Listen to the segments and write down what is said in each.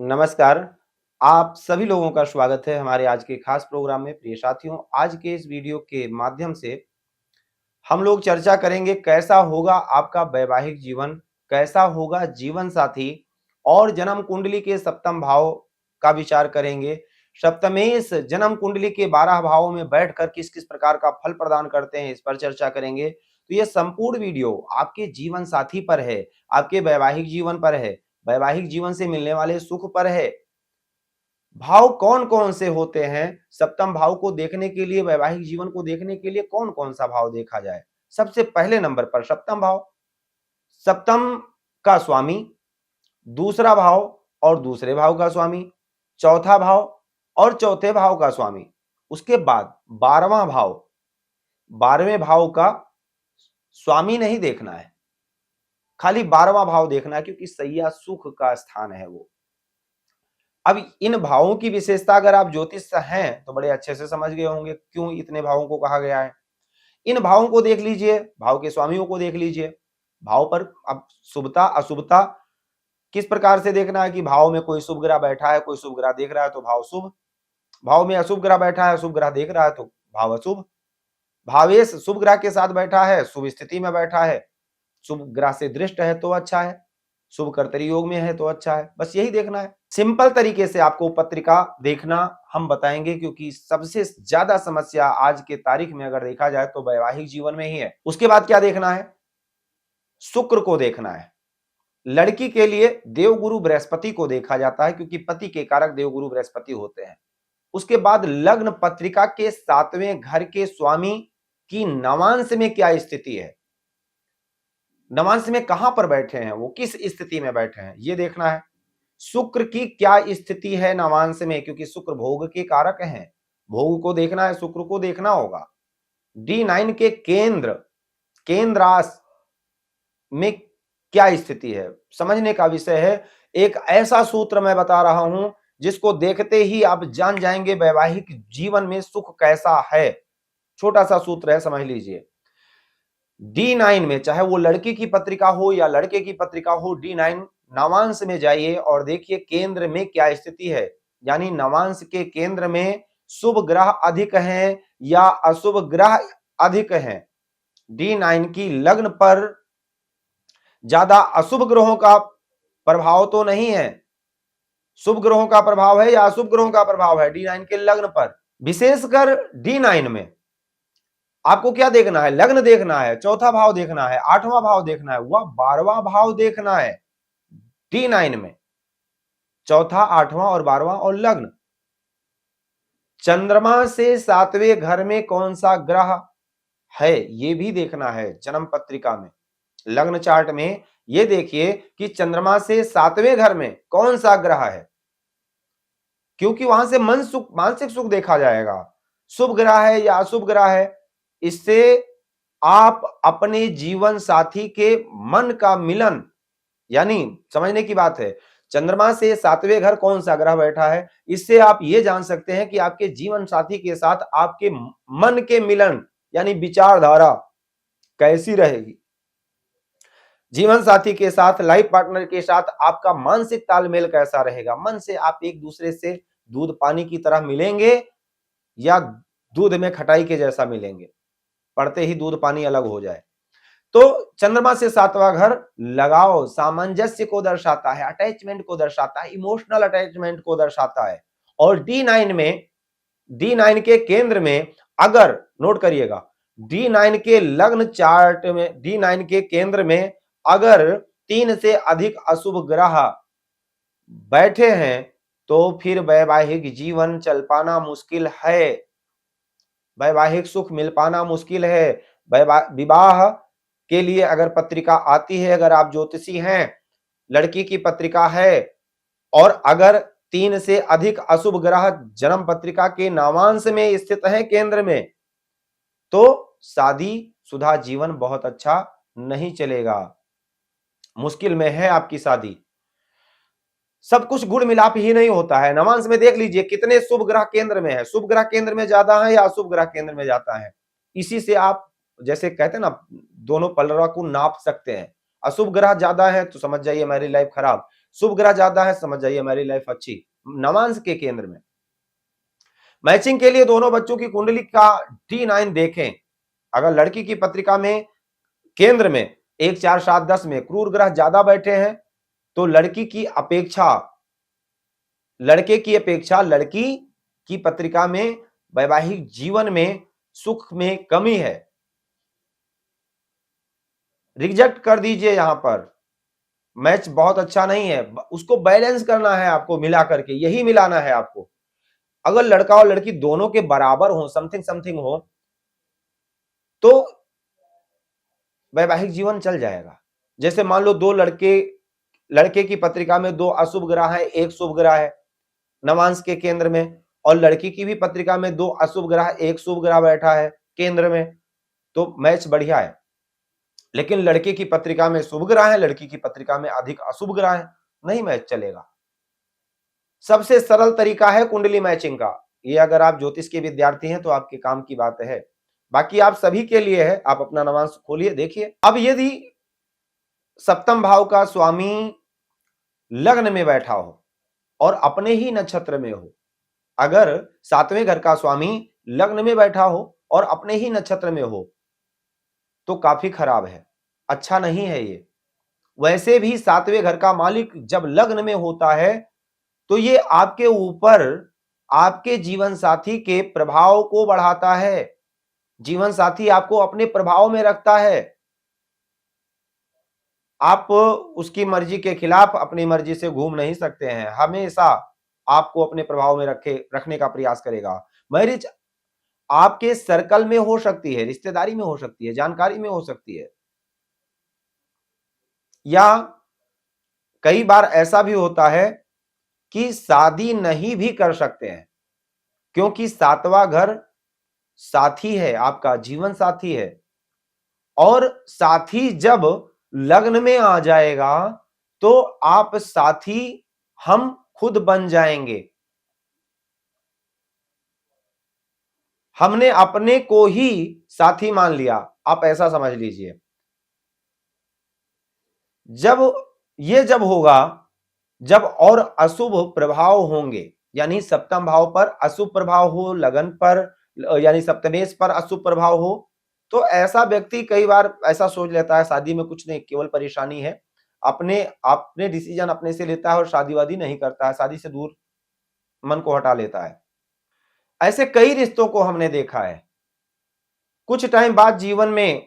नमस्कार। आप सभी लोगों का स्वागत है हमारे आज के खास प्रोग्राम में। प्रिय साथियों, आज के इस वीडियो के माध्यम से हम लोग चर्चा करेंगे कैसा होगा आपका वैवाहिक जीवन, कैसा होगा जीवन साथी और जन्म कुंडली के सप्तम भाव का विचार करेंगे। सप्तमेश जन्म कुंडली के 12 भावों में बैठकर किस किस प्रकार का फल प्रदान करते हैं, इस पर चर्चा करेंगे। तो ये संपूर्ण वीडियो आपके जीवन साथी पर है, आपके वैवाहिक जीवन पर है, वैवाहिक जीवन से मिलने वाले सुख पर है। भाव कौन कौन से होते हैं, सप्तम भाव को देखने के लिए, वैवाहिक जीवन को देखने के लिए कौन कौन सा भाव देखा जाए। सबसे पहले नंबर पर सप्तम भाव, सप्तम का स्वामी, दूसरा भाव और दूसरे भाव का स्वामी, चौथा भाव और चौथे भाव का स्वामी। उसके बाद 12वां भाव, 12वें भाव का स्वामी नहीं देखना है, खाली 12वां भाव देखना है, क्योंकि सैया सुख का स्थान है वो। अब इन भावों की विशेषता अगर आप ज्योतिष से हैं तो बड़े अच्छे से समझ गए होंगे क्यों इतने भावों को कहा गया है। इन भावों को देख लीजिए, भाव के स्वामियों को देख लीजिए। भाव पर अब शुभता अशुभता किस प्रकार से देखना है कि भाव में कोई शुभ ग्रह बैठा है, कोई शुभ ग्रह देख रहा है तो भाव शुभ, भाव में अशुभ ग्रह बैठा है, अशुभ ग्रह देख रहा है तो भाव अशुभ। भावेश शुभ ग्रह के साथ बैठा है, शुभ स्थिति में बैठा है, शुभ ग्रह से दृष्ट है तो अच्छा है, शुभ कर्तरी योग में है तो अच्छा है। बस यही देखना है। सिंपल तरीके से आपको पत्रिका देखना हम बताएंगे, क्योंकि सबसे ज्यादा समस्या आज के तारीख में अगर देखा जाए तो वैवाहिक जीवन में ही है। उसके बाद क्या देखना है, शुक्र को देखना है। लड़की के लिए देवगुरु बृहस्पति को देखा जाता है, क्योंकि पति के कारक देवगुरु बृहस्पति होते हैं। उसके बाद लग्न पत्रिका के 7वें घर के स्वामी की नवांश में क्या स्थिति है, नवांश में कहां पर बैठे हैं वो, किस स्थिति में बैठे हैं, ये देखना है। शुक्र की क्या स्थिति है नवांश में, क्योंकि शुक्र भोग के कारक हैं, भोग को देखना है, शुक्र को देखना होगा। D9 के केंद्रास में क्या स्थिति है, समझने का विषय है। एक ऐसा सूत्र मैं बता रहा हूं जिसको देखते ही आप जान जाएंगे वैवाहिक जीवन में सुख कैसा है। छोटा सा सूत्र है, समझ लीजिए। D9 में, चाहे वो लड़की की पत्रिका हो या लड़के की पत्रिका हो, D9 नवांश में जाइए और देखिए केंद्र में क्या स्थिति है, यानी नवांश के केंद्र में शुभ ग्रह अधिक हैं या अशुभ ग्रह अधिक हैं। D9 की लग्न पर ज्यादा अशुभ ग्रहों का प्रभाव तो नहीं है, शुभ ग्रहों का प्रभाव है या अशुभ ग्रहों का प्रभाव है D9 के लग्न पर। विशेषकर D9 में आपको क्या देखना है, लग्न देखना है, चौथा भाव देखना है, 8वां भाव देखना है, वह 12वां भाव देखना है। D9 में चौथा, 8वां और 12वां और लग्न। चंद्रमा से 7वें घर में कौन सा ग्रह है ये भी देखना है जन्म पत्रिका में। लग्न चार्ट में ये देखिए कि चंद्रमा से 7वें घर में कौन सा ग्रह है, क्योंकि वहां से मन सुख, मानसिक सुख देखा जाएगा। शुभ ग्रह है या अशुभ ग्रह है, इससे आप अपने जीवन साथी के मन का मिलन, यानी समझने की बात है, चंद्रमा से 7वें घर कौन सा ग्रह बैठा है, इससे आप ये जान सकते हैं कि आपके जीवन साथी के साथ आपके मन के मिलन यानी विचारधारा कैसी रहेगी। जीवन साथी के साथ, लाइफ पार्टनर के साथ आपका मानसिक तालमेल कैसा रहेगा, मन से आप एक दूसरे से दूध पानी की तरह मिलेंगे या दूध में खटाई के जैसा मिलेंगे, पढ़ते ही दूध पानी अलग हो जाए। तो चंद्रमा से 7वां घर लगाव सामंजस्य को दर्शाता है, अटैचमेंट को दर्शाता है, इमोशनल अटैचमेंट को दर्शाता है। और D9 के केंद्र में, अगर नोट करिएगा, D9 के लग्न चार्ट में, D9 के केंद्र में अगर 3 से अधिक अशुभ ग्रह बैठे हैं तो फिर वैवाहिक जीवन चल पाना मुश्किल है, वैवाहिक सुख मिल पाना मुश्किल है। विवाह के लिए अगर पत्रिका आती है, अगर आप ज्योतिषी हैं, लड़की की पत्रिका है और अगर 3 से अधिक अशुभ ग्रह जन्म पत्रिका के नामांश में स्थित हैं केंद्र में, तो शादी शुदा जीवन बहुत अच्छा नहीं चलेगा, मुश्किल में है आपकी शादी। सब कुछ गुण मिलाप ही नहीं होता है। नवांश में देख लीजिए कितने शुभ ग्रह केंद्र में है, शुभ ग्रह केंद्र में ज्यादा है या अशुभ ग्रह केंद्र में जाता है, इसी से आप जैसे कहते हैं ना, दोनों पलड़ा को नाप सकते हैं। अशुभ ग्रह ज्यादा है तो समझ जाइए मेरी लाइफ खराब, शुभ ग्रह ज्यादा है, समझ जाइए मैरिज लाइफ अच्छी। नवांश के केंद्र में मैचिंग के लिए दोनों बच्चों की कुंडली का D9 देखें। अगर लड़की की पत्रिका में केंद्र में 1, 4, 7, 10 में क्रूर ग्रह ज्यादा बैठे हैं तो लड़के की अपेक्षा लड़की की पत्रिका में वैवाहिक जीवन में सुख में कमी है। रिजेक्ट कर दीजिए, यहां पर मैच बहुत अच्छा नहीं है, उसको बैलेंस करना है आपको, मिला करके यही मिलाना है आपको। अगर लड़का और लड़की दोनों के बराबर हो, समथिंग समथिंग हो, तो वैवाहिक जीवन चल जाएगा। जैसे मान लो दो लड़के की पत्रिका में 2 अशुभ ग्रह है, 1 शुभ ग्रह है नवांश के केंद्र में, और लड़की की भी पत्रिका में 2 अशुभ ग्रह, 1 शुभ ग्रह बैठा है केंद्र में, तो मैच बढ़िया है। लेकिन लड़के की पत्रिका में शुभ ग्रह है, लड़की की पत्रिका में अधिक अशुभ ग्रह है, नहीं मैच चलेगा। सबसे सरल तरीका है कुंडली मैचिंग का। ये अगर आप ज्योतिष के विद्यार्थी हैं तो आपके काम की बात है, बाकी आप सभी के लिए है। आप अपना नवांश खोलिए, देखिए। अब यदि सप्तम भाव का स्वामी लग्न में बैठा हो और अपने ही नक्षत्र में हो, अगर 7वें घर का स्वामी लग्न में बैठा हो और अपने ही नक्षत्र में हो तो काफी खराब है, अच्छा नहीं है ये। वैसे भी 7वें घर का मालिक जब लग्न में होता है तो ये आपके ऊपर आपके जीवन साथी के प्रभाव को बढ़ाता है। जीवन साथी आपको अपने प्रभाव में रखता है। आप उसकी मर्जी के खिलाफ अपनी मर्जी से घूम नहीं सकते हैं, हमेशा आपको अपने प्रभाव में रखने का प्रयास करेगा। मैरिज आपके सर्कल में हो सकती है, रिश्तेदारी में हो सकती है, जानकारी में हो सकती है, या कई बार ऐसा भी होता है कि शादी नहीं भी कर सकते हैं, क्योंकि 7वां घर साथी है, आपका जीवन साथी है, और साथी जब लग्न में आ जाएगा तो आप साथी हम खुद बन जाएंगे। हमने अपने को ही साथी मान लिया, आप ऐसा समझ लीजिए। जब होगा जब और अशुभ प्रभाव होंगे, यानी सप्तम भाव पर अशुभ प्रभाव हो, लगन पर यानी सप्तमेश पर अशुभ प्रभाव हो, तो ऐसा व्यक्ति कई बार ऐसा सोच लेता है शादी में कुछ नहीं, केवल परेशानी है, अपने डिसीजन अपने से लेता है और शादी वादी नहीं करता है, शादी से दूर मन को हटा लेता है। ऐसे कई रिश्तों को हमने देखा है। कुछ टाइम बाद जीवन में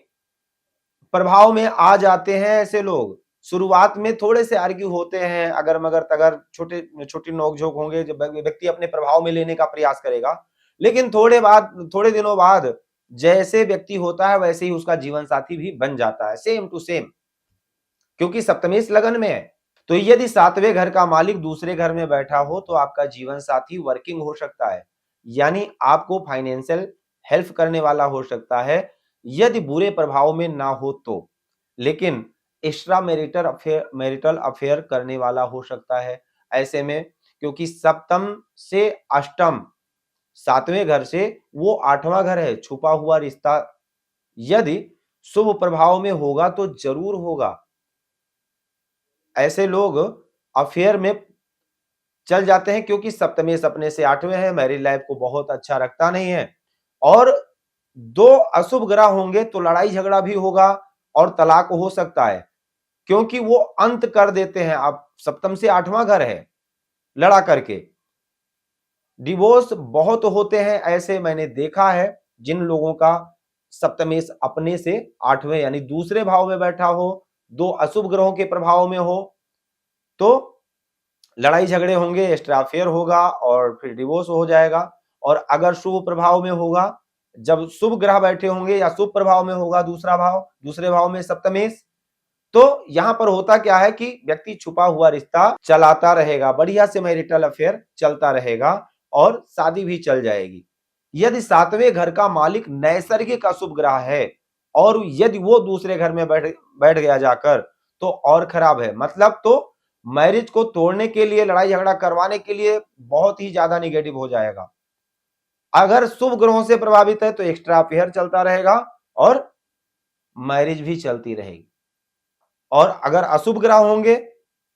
प्रभाव में आ जाते हैं ऐसे लोग। शुरुआत में थोड़े से आर्ग्यू होते हैं, अगर मगर तगर छोटी नोक-झोंक होंगे, जब व्यक्ति अपने प्रभाव में लेने का प्रयास करेगा। लेकिन थोड़े दिनों बाद जैसे व्यक्ति होता है वैसे ही उसका जीवन साथी भी बन जाता है, सेम टू सेम, क्योंकि सप्तमेश लगन में है। तो यदि 7वें घर का मालिक दूसरे घर में बैठा हो तो आपका जीवन साथी वर्किंग हो सकता है, यानी आपको फाइनेंशियल हेल्प करने वाला हो सकता है, यदि बुरे प्रभाव में ना हो तो। लेकिन एक्स्ट्रा मैरिटल अफेयर करने वाला हो सकता है ऐसे में, क्योंकि सप्तम से अष्टम 7वें घर से वो 8वां घर है, छुपा हुआ रिश्ता यदि शुभ प्रभाव में होगा तो जरूर होगा। ऐसे लोग अफेयर में चल जाते हैं क्योंकि सप्तमेश अपने से 8वें है, मैरिज लाइफ को बहुत अच्छा रखता नहीं है, और 2 अशुभ ग्रह होंगे तो लड़ाई झगड़ा भी होगा और तलाक हो सकता है, क्योंकि वो अंत कर देते हैं। आप सप्तम से 8वां घर है, लड़ा करके डिवोर्स बहुत होते हैं। ऐसे मैंने देखा है जिन लोगों का सप्तमेश अपने से 8वें यानी दूसरे भाव में बैठा हो, 2 अशुभ ग्रहों के प्रभाव में हो, तो लड़ाई झगड़े होंगे, एक्स्ट्रा अफेयर होगा और फिर डिवोर्स हो जाएगा। और अगर शुभ प्रभाव में होगा, जब शुभ ग्रह बैठे होंगे या शुभ प्रभाव में होगा दूसरे भाव में सप्तमेश, तो यहां पर होता क्या है कि व्यक्ति छुपा हुआ रिश्ता चलाता रहेगा, बढ़िया से मैरिटल अफेयर चलता रहेगा और शादी भी चल जाएगी। यदि 7वें घर का मालिक नैसर्गिक अशुभ ग्रह है और यदि वो दूसरे घर में बैठ गया जाकर, तो और खराब है। मतलब तो मैरिज को तोड़ने के लिए, लड़ाई झगड़ा करवाने के लिए बहुत ही ज्यादा निगेटिव हो जाएगा। अगर शुभ ग्रहों से प्रभावित है तो एक्स्ट्रा अफेयर चलता रहेगा और मैरिज भी चलती रहेगी, और अगर अशुभ ग्रह होंगे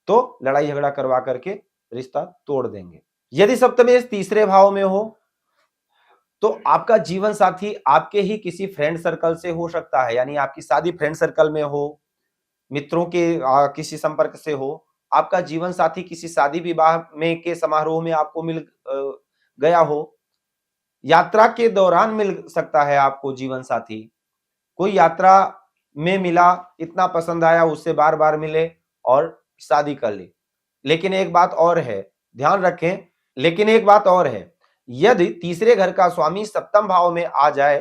तो लड़ाई झगड़ा करवा करके रिश्ता तोड़ देंगे। यदि सप्तमेश तीसरे भाव में हो तो आपका जीवन साथी आपके ही किसी फ्रेंड सर्कल से हो सकता है, यानी आपकी शादी फ्रेंड सर्कल में हो, मित्रों के किसी संपर्क से हो, आपका जीवन साथी किसी शादी विवाह में के समारोह में आपको मिल गया हो, यात्रा के दौरान मिल सकता है आपको जीवन साथी, कोई यात्रा में मिला, इतना पसंद आया, उससे बार बार मिले और शादी कर ली। लेकिन एक बात और है, ध्यान रखें, लेकिन एक बात और है, यदि तीसरे घर का स्वामी सप्तम भाव में आ जाए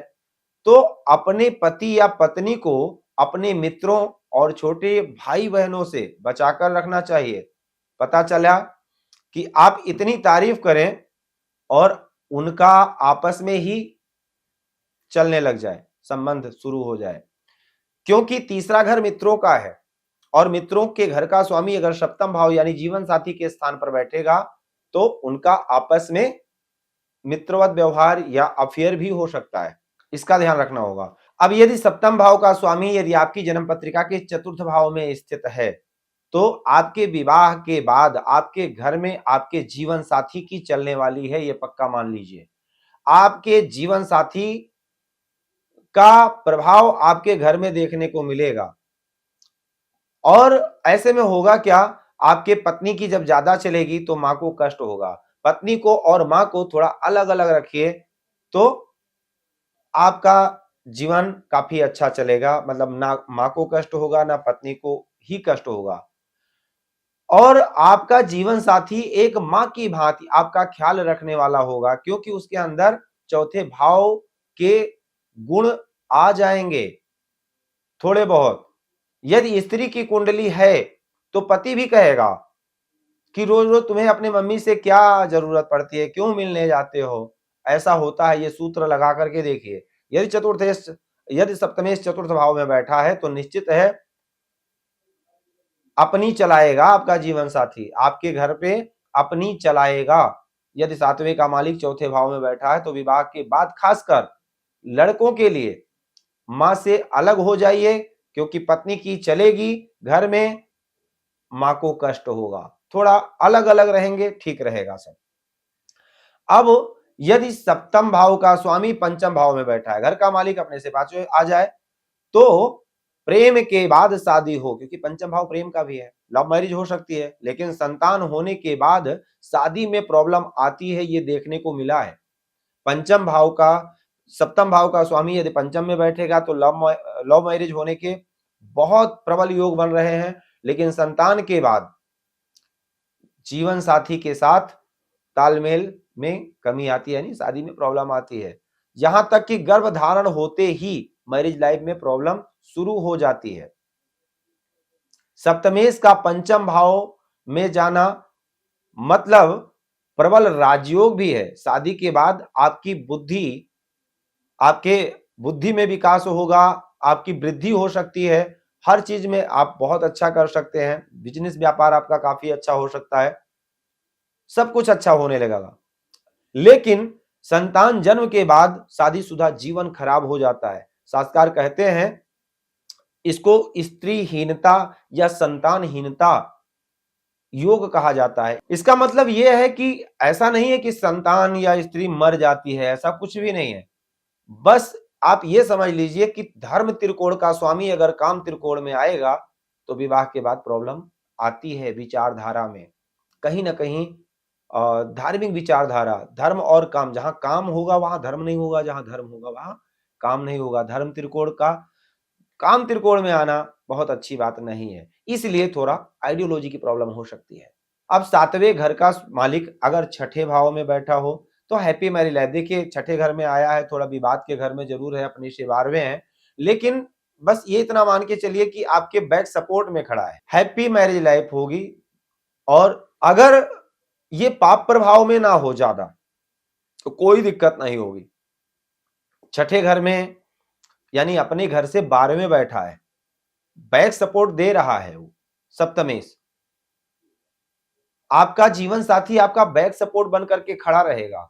तो अपने पति या पत्नी को अपने मित्रों और छोटे भाई बहनों से बचाकर रखना चाहिए। पता चला कि आप इतनी तारीफ करें और उनका आपस में ही चलने लग जाए, संबंध शुरू हो जाए, क्योंकि तीसरा घर मित्रों का है और मित्रों के घर का स्वामी अगर सप्तम भाव यानी जीवन साथी के स्थान पर बैठेगा तो उनका आपस में मित्रवत व्यवहार या अफेयर भी हो सकता है, इसका ध्यान रखना होगा। अब यदि सप्तम भाव का स्वामी यदि आपकी जन्म पत्रिका के चतुर्थ भाव में स्थित है तो आपके विवाह के बाद आपके घर में आपके जीवन साथी की चलने वाली है, ये पक्का मान लीजिए। आपके जीवन साथी का प्रभाव आपके घर में देखने को मिलेगा और ऐसे में होगा क्या, आपके पत्नी की जब ज्यादा चलेगी तो मां को कष्ट होगा। पत्नी को और मां को थोड़ा अलग अलग रखिए तो आपका जीवन काफी अच्छा चलेगा, मतलब ना मां को कष्ट होगा ना पत्नी को ही कष्ट होगा और आपका जीवन साथी एक मां की भांति आपका ख्याल रखने वाला होगा, क्योंकि उसके अंदर चौथे भाव के गुण आ जाएंगे थोड़े बहुत। यदि स्त्री की कुंडली है तो पति भी कहेगा कि रोज रोज तुम्हें अपनी मम्मी से क्या जरूरत पड़ती है, क्यों मिलने जाते हो, ऐसा होता है, ये सूत्र लगा करके देखिए। यदि सप्तमेश चतुर्थ भाव में बैठा है तो निश्चित है अपनी चलाएगा आपका जीवन साथी, आपके घर पे अपनी चलाएगा। यदि सातवें का मालिक चौथे भाव में बैठा है तो विवाह के बाद खासकर लड़कों के लिए मां से अलग हो जाइए, क्योंकि पत्नी की चलेगी घर में, मां को कष्ट होगा, थोड़ा अलग अलग रहेंगे, ठीक रहेगा सब। अब यदि सप्तम भाव का स्वामी पंचम भाव में बैठा है, घर का मालिक अपने से पांचवें आ जाए तो प्रेम के बाद शादी हो, क्योंकि पंचम भाव प्रेम का भी है, लव मैरिज हो सकती है, लेकिन संतान होने के बाद शादी में प्रॉब्लम आती है, ये देखने को मिला है। पंचम भाव का सप्तम भाव का स्वामी यदि पंचम में बैठेगा तो लव मैरिज होने के बहुत प्रबल योग बन रहे हैं, लेकिन संतान के बाद जीवन साथी के साथ तालमेल में कमी आती है, यानी शादी में प्रॉब्लम आती है, यहां तक कि गर्भ धारण होते ही मैरिज लाइफ में प्रॉब्लम शुरू हो जाती है। सप्तमेश का पंचम भाव में जाना मतलब प्रबल राजयोग भी है, शादी के बाद आपकी आपके बुद्धि में विकास होगा, आपकी वृद्धि हो सकती है, हर चीज में आप बहुत अच्छा कर सकते हैं, बिजनेस व्यापार आपका काफी अच्छा हो सकता है, सब कुछ अच्छा होने लगेगा। लेकिन संतान जन्म के बाद शादीशुदा जीवन खराब हो जाता है। शास्त्रकार कहते हैं इसको स्त्रीहीनता या संतानहीनता योग कहा जाता है। इसका मतलब यह है कि ऐसा नहीं है कि संतान या स्त्री मर जाती है, ऐसा कुछ भी नहीं है। बस आप ये समझ लीजिए कि धर्म त्रिकोण का स्वामी अगर काम त्रिकोण में आएगा तो विवाह के बाद प्रॉब्लम आती है विचारधारा में, कहीं ना कहीं धार्मिक विचारधारा, धर्म और काम, जहां काम होगा वहां धर्म नहीं होगा, जहां धर्म होगा वहां काम नहीं होगा। धर्म त्रिकोण का काम त्रिकोण में आना बहुत अच्छी बात नहीं है, इसलिए थोड़ा आइडियोलॉजी की प्रॉब्लम हो सकती है। अब सातवें घर का मालिक अगर छठे भाव में बैठा हो तो हैप्पी मैरिज लाइफ, देखिए छठे घर में आया है, थोड़ा विवाद के घर में जरूर है, अपने से 12वें हैं, लेकिन बस ये इतना मान के चलिए कि आपके बैक सपोर्ट में खड़ा है, हैप्पी मैरिज लाइफ होगी। और अगर ये पाप प्रभाव में ना हो ज्यादा तो कोई दिक्कत नहीं होगी। छठे घर में यानी अपने घर से 12वें बैठा है, बैक सपोर्ट दे रहा है वो सप्तमेश, आपका जीवन साथी आपका बैक सपोर्ट बन करके खड़ा रहेगा,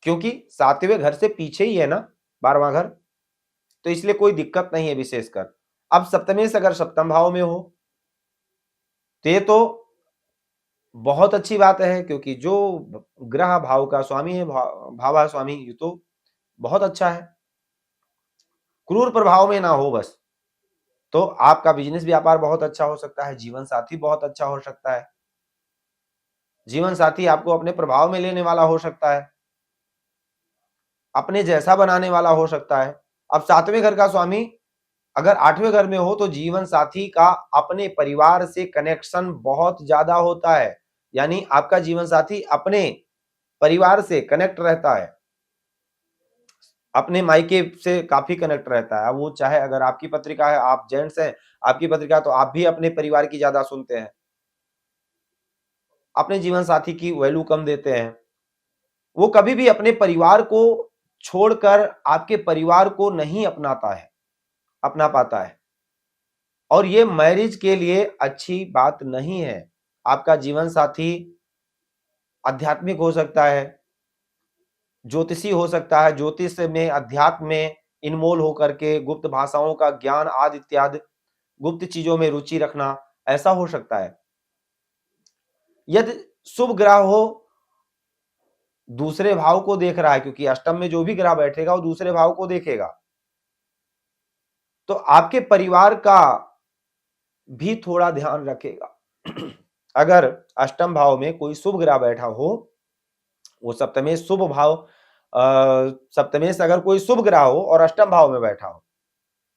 क्योंकि सातवें घर से पीछे ही है ना 12वां घर, तो इसलिए कोई दिक्कत नहीं है विशेषकर। अब सप्तमेश अगर सप्तम भाव में हो तो ये तो बहुत अच्छी बात है, क्योंकि जो ग्रह भाव का स्वामी है, भावा स्वामी, ये तो बहुत अच्छा है, क्रूर प्रभाव में ना हो बस। तो आपका बिजनेस व्यापार बहुत अच्छा हो सकता है, जीवन साथी बहुत अच्छा हो सकता है, जीवन साथी आपको अपने प्रभाव में लेने वाला हो सकता है, अपने जैसा बनाने वाला हो सकता है। अब 7वें घर का स्वामी अगर 8वें घर में हो तो जीवन साथी का अपने परिवार से कनेक्शन बहुत ज्यादा होता है, यानी आपका जीवन साथी अपने परिवार से कनेक्ट रहता है, अपने मायके से काफी कनेक्ट रहता है। अब वो चाहे अगर आपकी पत्रिका है, आप जेंट्स हैं, आपकी पत्रिका, तो आप भी अपने परिवार की ज्यादा सुनते हैं, अपने जीवन साथी की वैल्यू कम देते हैं। वो कभी भी अपने परिवार को छोड़कर आपके परिवार को नहीं अपना पाता है, और ये मैरिज के लिए अच्छी बात नहीं है। आपका जीवन साथी आध्यात्मिक हो सकता है, ज्योतिषी हो सकता है, ज्योतिष में, अध्यात्म में इनमोल होकर के गुप्त भाषाओं का ज्ञान आदि इत्यादि गुप्त चीजों में रुचि रखना, ऐसा हो सकता है। यदि शुभ ग्रह हो, दूसरे भाव को देख रहा है, क्योंकि अष्टम में जो भी ग्रह बैठेगा वो दूसरे भाव को देखेगा, तो आपके परिवार का भी थोड़ा ध्यान रखेगा। अगर अष्टम भाव में कोई शुभ ग्रह बैठा हो, वो सप्तमेश शुभ भाव, सप्तमेश अगर कोई शुभ ग्रह हो और अष्टम भाव में बैठा हो,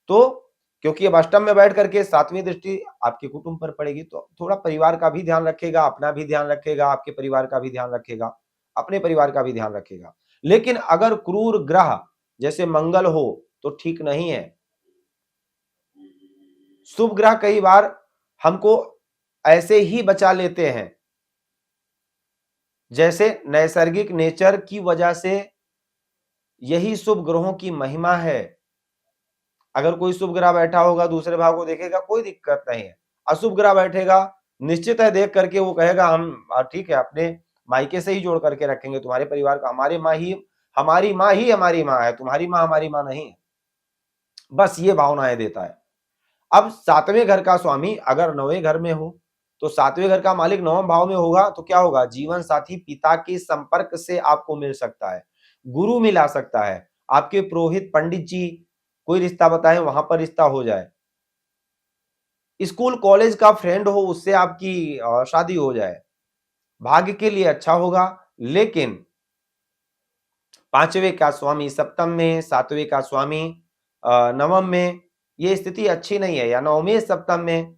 तो क्योंकि अब अष्टम में बैठ करके 7वीं दृष्टि आपके कुटुंब पर पड़ेगी, तो थोड़ा परिवार का भी ध्यान रखेगा, अपना भी ध्यान रखेगा, आपके परिवार का भी ध्यान रखेगा, अपने परिवार का भी ध्यान रखेगा। लेकिन अगर क्रूर ग्रह जैसे मंगल हो तो ठीक नहीं है। शुभ ग्रह कई बार हमको ऐसे ही बचा लेते हैं, जैसे नैसर्गिक नेचर की वजह से, यही शुभ ग्रहों की महिमा है। अगर कोई शुभ ग्रह बैठा होगा दूसरे भाव को देखेगा, कोई दिक्कत नहीं है। अशुभ ग्रह बैठेगा, निश्चित है देख करके वो कहेगा हम ठीक है अपने मायके से ही जोड़ करके रखेंगे तुम्हारे परिवार का, हमारी माँ ही हमारी माँ है, तुम्हारी माँ हमारी माँ नहीं है, बस ये भावनाएं देता है। अब 7वें घर का स्वामी अगर 9वें घर में हो, तो 7वें घर का मालिक 9वें भाव में होगा, तो क्या होगा, जीवन साथी पिता के संपर्क से आपको मिल सकता है, गुरु मिला सकता है, आपके पुरोहित पंडित जी कोई रिश्ता बताए वहां पर रिश्ता हो जाए, स्कूल कॉलेज का फ्रेंड हो उससे आपकी शादी हो जाए, भाग्य के लिए अच्छा होगा। लेकिन 5वें का स्वामी सप्तम में, 7वें का स्वामी नवम में, ये स्थिति अच्छी नहीं है, या 9वें सप्तम में,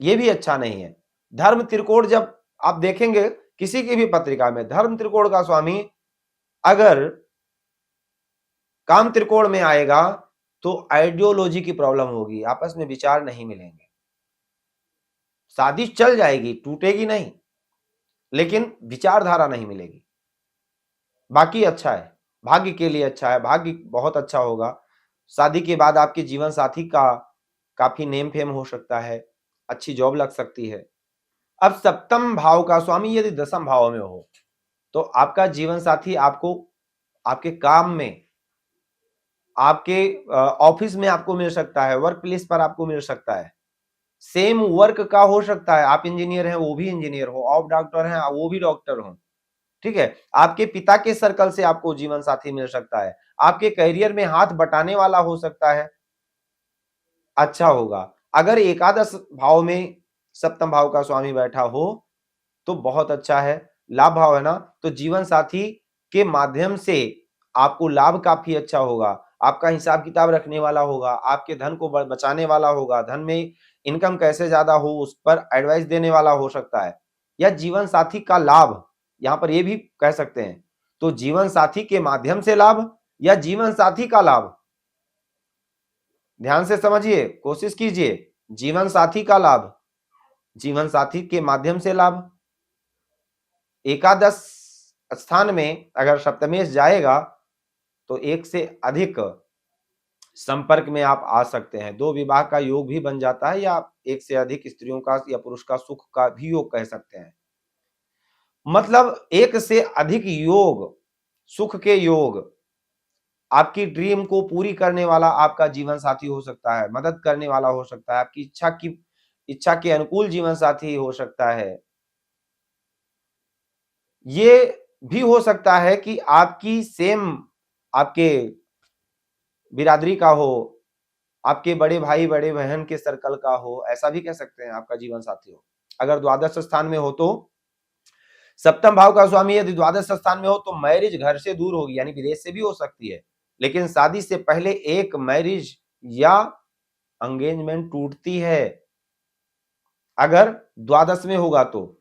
ये भी अच्छा नहीं है। धर्म त्रिकोण जब आप देखेंगे किसी की भी पत्रिका में, धर्म त्रिकोण का स्वामी अगर काम त्रिकोण में आएगा तो आइडियोलॉजी की प्रॉब्लम होगी, आपस में विचार नहीं मिलेंगे, शादी चल जाएगी, टूटेगी नहीं, लेकिन विचारधारा नहीं मिलेगी। बाकी अच्छा है, भाग्य के लिए अच्छा है, भाग्य बहुत अच्छा होगा। शादी के बाद आपके जीवन साथी का काफी नेम फेम हो सकता है, अच्छी जॉब लग सकती है। अब सप्तम भाव का स्वामी यदि दसम भाव में हो, तो आपका जीवन साथी आपको आपके काम में, आपके ऑफिस में आपको मिल सकता है, वर्क प्लेस पर आपको मिल सकता है, सेम वर्क का हो सकता है, आप इंजीनियर हैं वो भी इंजीनियर हो, आप डॉक्टर हैं वो भी डॉक्टर हो, ठीक है। आपके पिता के सर्कल से आपको जीवन साथी मिल सकता है, आपके करियर में हाथ बटाने वाला हो सकता है, अच्छा होगा। अगर एकादश भाव में सप्तम भाव का स्वामी बैठा हो तो बहुत अच्छा है, लाभ भाव है ना, तो जीवन साथी के माध्यम से आपको लाभ काफी अच्छा होगा, आपका हिसाब किताब रखने वाला होगा, आपके धन को बचाने वाला होगा, धन में इनकम कैसे ज्यादा हो उस पर एडवाइस देने वाला हो सकता है, या जीवन साथी का लाभ, यहां पर ये भी कह सकते हैं। तो जीवन साथी के माध्यम से लाभ या जीवन साथी का लाभ, ध्यान से समझिए, कोशिश कीजिए, जीवन साथी का लाभ, जीवन साथी के माध्यम से लाभ। एकादश स्थान में अगर सप्तमेश जाएगा तो एक से अधिक संपर्क में आप आ सकते हैं, दो विवाह का योग भी बन जाता है, या एक से अधिक स्त्रियों का या पुरुष का सुख का भी योग कह सकते हैं। मतलब एक से अधिक योग, सुख के योग, आपकी ड्रीम को पूरी करने वाला आपका जीवन साथी हो सकता है, मदद करने वाला हो सकता है, आपकी इच्छा के अनुकूल जीवन साथी हो सकता है। ये भी हो सकता है कि आपकी सेम आपके बिरादरी का हो, आपके बड़े भाई बड़े बहन के सर्कल का हो, ऐसा भी कह सकते हैं आपका जीवन साथी हो। अगर द्वादश स्थान में हो तो सप्तम भाव का स्वामी यदि द्वादश स्थान में हो तो मैरिज घर से दूर होगी, यानी विदेश से भी हो सकती है, लेकिन शादी से पहले एक मैरिज या एंगेजमेंट टूटती है अगर द्वादश में होगा तो,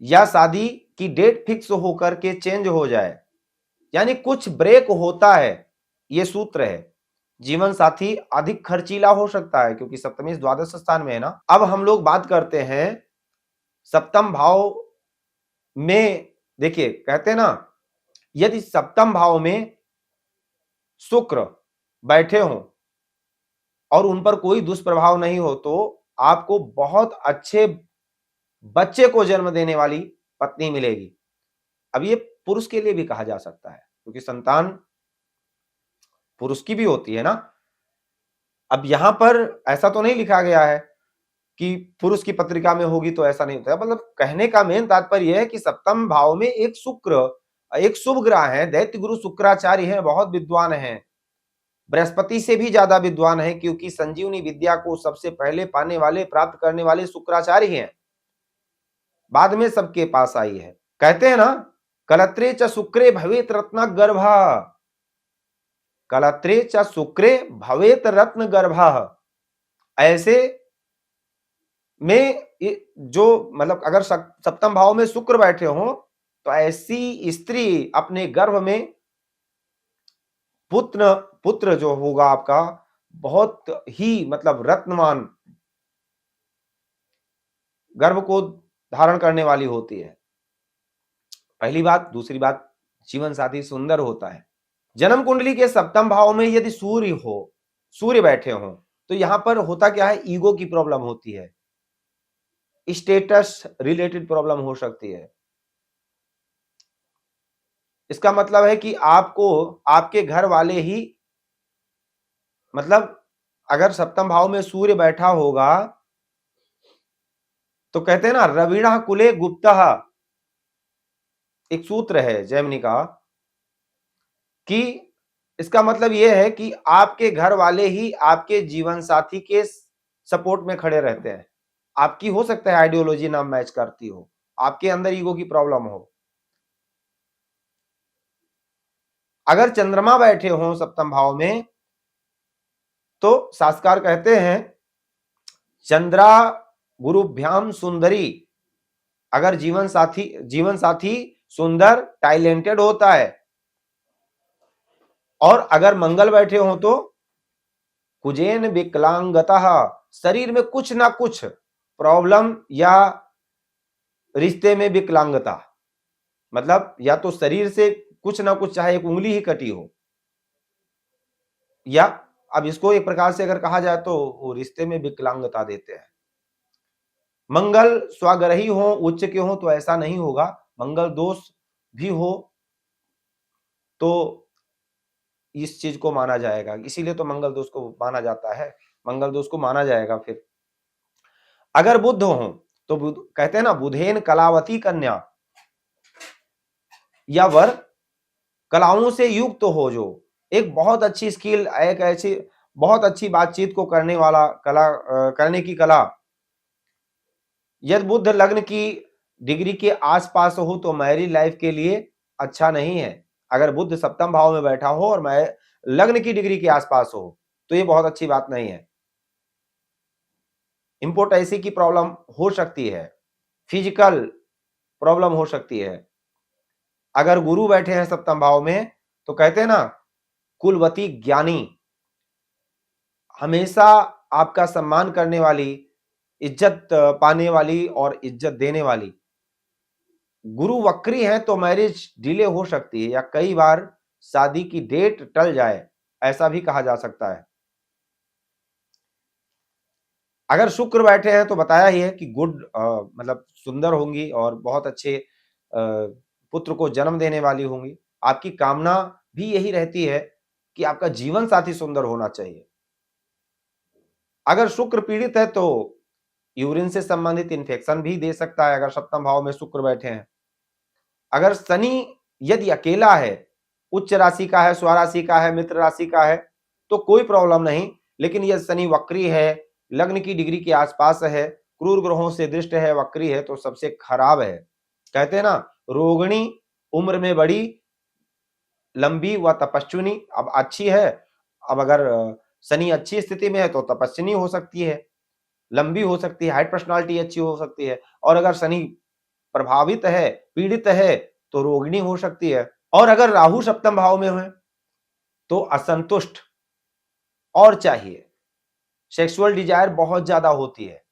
या शादी की डेट फिक्स होकर के चेंज हो जाए, यानी कुछ ब्रेक होता है। ये सूत्र है। जीवन साथी अधिक खर्चीला हो सकता है क्योंकि सप्तमी द्वादश स्थान में है ना। अब हम लोग बात करते हैं सप्तम भाव में। देखिए कहते हैं ना, यदि सप्तम भाव में शुक्र बैठे हो और उन पर कोई दुष्प्रभाव नहीं हो तो आपको बहुत अच्छे बच्चे को जन्म देने वाली पत्नी मिलेगी। अब ये पुरुष के लिए भी कहा जा सकता है क्योंकि संतान पुरुष की भी होती है ना। अब यहां पर ऐसा तो नहीं लिखा गया है कि पुरुष की पत्रिका में होगी तो ऐसा नहीं होता है, मतलब कहने का मेन तात्पर्य है कि सप्तम भाव में एक शुक्र, एक शुभ ग्रह है, दैत्य गुरु शुक्राचार्य है, बहुत विद्वान है, बृहस्पति से भी ज्यादा विद्वान है क्योंकि संजीवनी विद्या को सबसे पहले पाने वाले प्राप्त करने वाले शुक्राचार्य हैं, बाद में सबके पास आई है। कहते हैं ना, कलत्रे च शुक्रे भवेत रत्न गर्भा, कलत्रे च शुक्रे भवेत रत्न गर्भा। ऐसे में जो मतलब अगर सप्तम भाव में शुक्र बैठे हो तो ऐसी स्त्री अपने गर्भ में पुत्र जो होगा आपका बहुत ही मतलब रत्नवान गर्भ को धारण करने वाली होती है। पहली बात। दूसरी बात, जीवन साथी सुंदर होता है। जन्म कुंडली के सप्तम भाव में यदि सूर्य बैठे हो तो यहां पर होता क्या है, ईगो की प्रॉब्लम होती है, स्टेटस रिलेटेड प्रॉब्लम हो सकती है। इसका मतलब है कि आपको आपके घर वाले ही, मतलब अगर सप्तम भाव में सूर्य बैठा होगा तो कहते हैं ना, रवीणा कुले गुप्तः, एक सूत्र है जैमिनी का, कि इसका मतलब यह है कि आपके घर वाले ही आपके जीवन साथी के सपोर्ट में खड़े रहते हैं। आपकी हो सकता है आइडियोलॉजी ना मैच करती हो, आपके अंदर ईगो की प्रॉब्लम हो। अगर चंद्रमा बैठे हो सप्तम भाव में तो शास्त्रकार कहते हैं चंद्रा गुरुभ्याम सुंदरी। अगर जीवन साथी सुंदर टैलेंटेड होता है, और अगर मंगल बैठे हो तो कुजेन विकलांगतः, शरीर में कुछ ना कुछ प्रॉब्लम या रिश्ते में विकलांगता, मतलब या तो शरीर से कुछ ना कुछ, चाहे एक उंगली ही कटी हो, या अब इसको एक प्रकार से अगर कहा जाए तो वो रिश्ते में विकलांगता देते हैं। मंगल स्वग्रही हो, उच्च के हो तो ऐसा नहीं होगा, मंगल दोष भी हो तो इस चीज को माना जाएगा, इसीलिए तो मंगल दोष को माना जाता है, मंगल दोष को माना जाएगा। फिर अगर बुध हो तो कहते हैं ना, बुधेन कलावती कन्या, या वर कलाओं से युक्त तो हो, जो एक बहुत अच्छी स्किल, एक ऐसी बहुत अच्छी बातचीत को करने वाला करने की कला। यदि बुध लग्न की डिग्री के आसपास हो तो मैरिज लाइफ के लिए अच्छा नहीं है। अगर बुध सप्तम भाव में बैठा हो और मैं लग्न की डिग्री के आसपास हो तो ये बहुत अच्छी बात नहीं है। इंपोर्टेंसी की प्रॉब्लम हो सकती है, फिजिकल प्रॉब्लम हो सकती है। अगर गुरु बैठे हैं सप्तम भाव में तो कहते हैं ना, कुलवती ज्ञानी, हमेशा आपका सम्मान करने वाली, इज्जत पाने वाली और इज्जत देने वाली। गुरु वक्री है तो मैरिज डिले हो सकती है या कई बार शादी की डेट टल जाए, ऐसा भी कहा जा सकता है। अगर शुक्र बैठे हैं तो बताया ही है कि गुड मतलब सुंदर होंगी और बहुत अच्छे पुत्र को जन्म देने वाली होंगी। आपकी कामना भी यही रहती है कि आपका जीवन साथी सुंदर होना चाहिए। अगर शुक्र पीड़ित है तो यूरिन से संबंधित इन्फेक्शन भी दे सकता है अगर सप्तम भाव में शुक्र बैठे हैं। अगर शनि यदि अकेला है, उच्च राशि का है, स्वराशि का है, मित्र राशि का है, तो कोई प्रॉब्लम नहीं। लेकिन यदि शनि वक्री है, लग्न की डिग्री के आसपास है, क्रूर ग्रहों से दृष्ट है, वक्री है, तो सबसे खराब है। कहते हैं ना, रोगिणी उम्र में बड़ी, लंबी व तपस्विनी। अब अच्छी है, अब अगर शनि अच्छी स्थिति में है तो तपस्विनी हो सकती है, लंबी हो सकती है, हाइट पर्सनालिटी अच्छी हो सकती है। और अगर शनि प्रभावित है, पीड़ित है, तो रोगिणी हो सकती है। और अगर राहु सप्तम भाव में है तो असंतुष्ट और चाहिए, सेक्सुअल डिजायर बहुत ज्यादा होती है।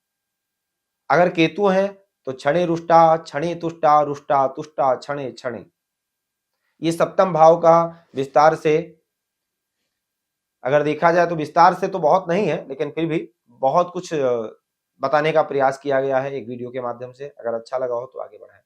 अगर केतु है तो क्षणे रुष्टा, क्षणे तुष्टा, रुष्टा तुष्टा, क्षणे क्षणे। ये सप्तम भाव का विस्तार से अगर देखा जाए तो विस्तार से तो बहुत नहीं है, लेकिन फिर भी बहुत कुछ बताने का प्रयास किया गया है एक वीडियो के माध्यम से। अगर अच्छा लगा हो तो आगे बढ़ाएं।